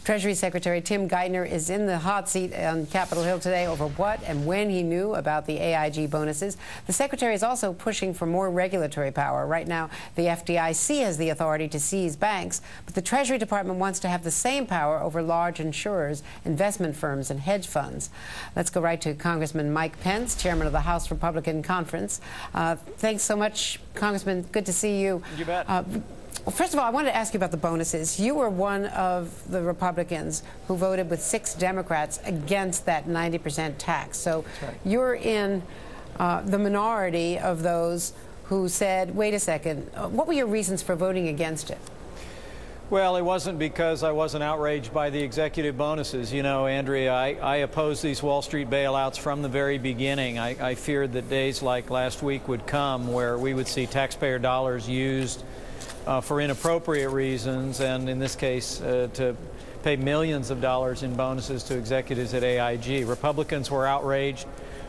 Treasury Secretary Tim Geithner is in the hot seat on Capitol Hill today over what and when he knew about the AIG bonuses. The Secretary is also pushing for more regulatory power. Right now, the FDIC has the authority to seize banks, but the Treasury Department wants to have the same power over large insurers, investment firms, and hedge funds. Let's go right to Congressman Mike Pence, chairman of the House Republican Conference. Thanks so much, Congressman. Good to see you. You bet. Well, first of all, I wanted to ask you about the bonuses. You were one of the Republicans who voted with 6 Democrats against that 90% tax. So right. You're in the minority of those who said, wait a second, what were your reasons for voting against it? Well, it wasn't because I wasn't outraged by the executive bonuses. You know, Andrea, I opposed these Wall Street bailouts from the very beginning. I feared that days like last week would come where we would see taxpayer dollars used for inappropriate reasons, and in this case, to pay millions of dollars in bonuses to executives at AIG. Republicans were outraged.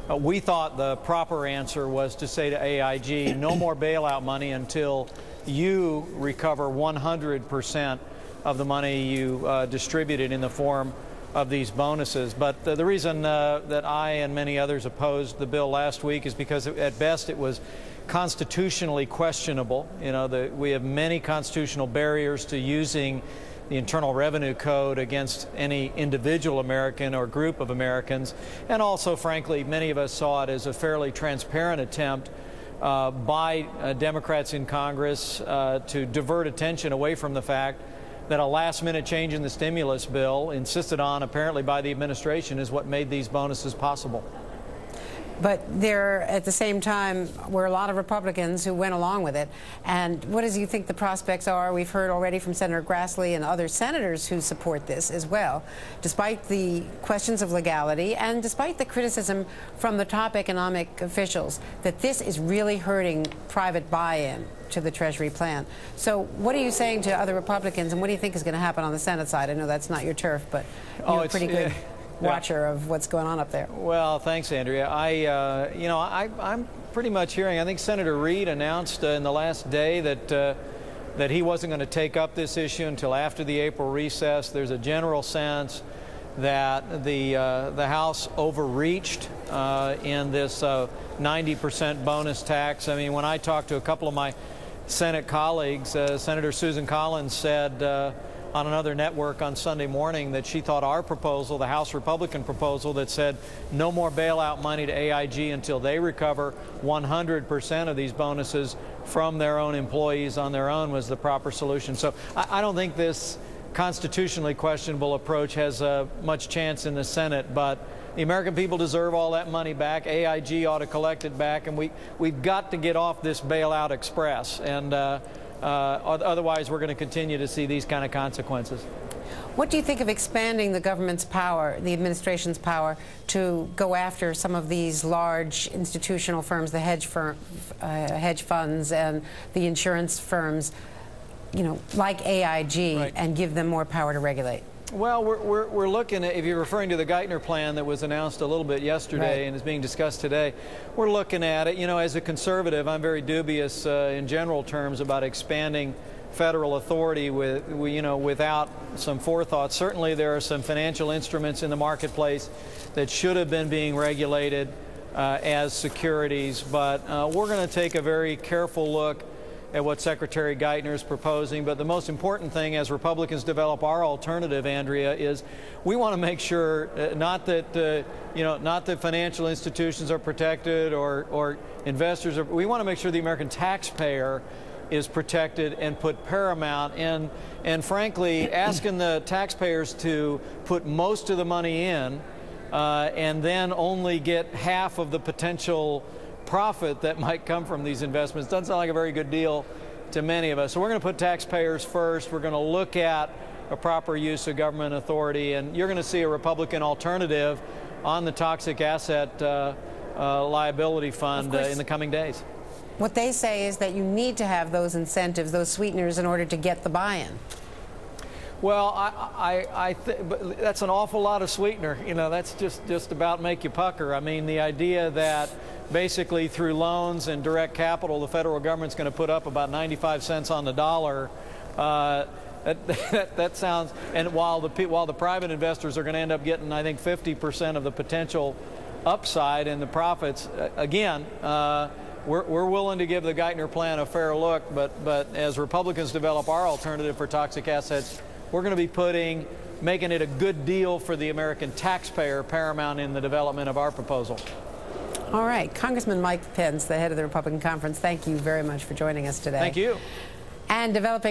We thought the proper answer was to say to AIG, no more bailout money until you recover 100% of the money you distributed in the form of these bonuses. But the reason that I and many others opposed the bill last week is because at best it was constitutionally questionable. You know, we have many constitutional barriers to using the Internal Revenue Code against any individual American or group of Americans. And also, frankly, many of us saw it as a fairly transparent attempt by Democrats in Congress to divert attention away from the fact that a last-minute change in the stimulus bill, insisted on apparently by the administration, is what made these bonuses possible. But there, at the same time, were a lot of Republicans who went along with it. And what do you think the prospects are? We've heard already from Senator Grassley and other senators who support this as well, despite the questions of legality and despite the criticism from the top economic officials that this is really hurting private buy-in to the Treasury plan. So what are you saying to other Republicans, and what do you think is going to happen on the Senate side? I know that's not your turf, but you're pretty good watcher of what's going on up there. Well, thanks, Andrea. I'm pretty much hearing, I think Senator Reid announced in the last day that he wasn't going to take up this issue until after the April recess. There's a general sense that the House overreached in this 90% bonus tax. I mean, when I talked to a couple of my Senate colleagues, Senator Susan Collins said on another network on Sunday morning that she thought our proposal, the House Republican proposal that said no more bailout money to AIG until they recover 100% of these bonuses from their own employees on their own, was the proper solution. So I don't think this constitutionally questionable approach has much chance in the Senate, but the American people deserve all that money back. AIG ought to collect it back, and we've got to get off this bailout express. And otherwise, we're going to continue to see these kind of consequences. What do you think of expanding the government's power, the administration's power, to go after some of these large institutional firms, the hedge funds and the insurance firms, you know, like AIG, right, and give them more power to regulate? Well, we're looking at, if you're referring to the Geithner plan that was announced a little bit yesterday, right, and is being discussed today, we're looking at it. You know, as a conservative, I'm very dubious in general terms about expanding federal authority without some forethought. Certainly there are some financial instruments in the marketplace that should have been being regulated as securities, but we're going to take a very careful look at what Secretary Geithner is proposing. But the most important thing as Republicans develop our alternative, Andrea, is we want to make sure not that financial institutions are protected or investors are. We want to make sure the American taxpayer is protected and put paramount. And frankly, asking the taxpayers to put most of the money in and then only get half of the potential profit that might come from these investments doesn't sound like a very good deal to many of us. So we're going to put taxpayers first. We're going to look at a proper use of government authority, and you're going to see a Republican alternative on the toxic asset liability fund in the coming days. What they say is that you need to have those incentives, those sweeteners, in order to get the buy-in. Well, but that's an awful lot of sweetener. You know, that's just about make you pucker. I mean, the idea that basically through loans and direct capital, the federal government's going to put up about 95 cents on the dollar That sounds, and while the private investors are going to end up getting, I think, 50% of the potential upside in the profits, again, we're willing to give the Geithner plan a fair look, but as Republicans develop our alternative for toxic assets, we're going to be making it a good deal for the American taxpayer paramount in the development of our proposal. All right. Congressman Mike Pence, the head of the Republican Conference, thank you very much for joining us today. Thank you. And developing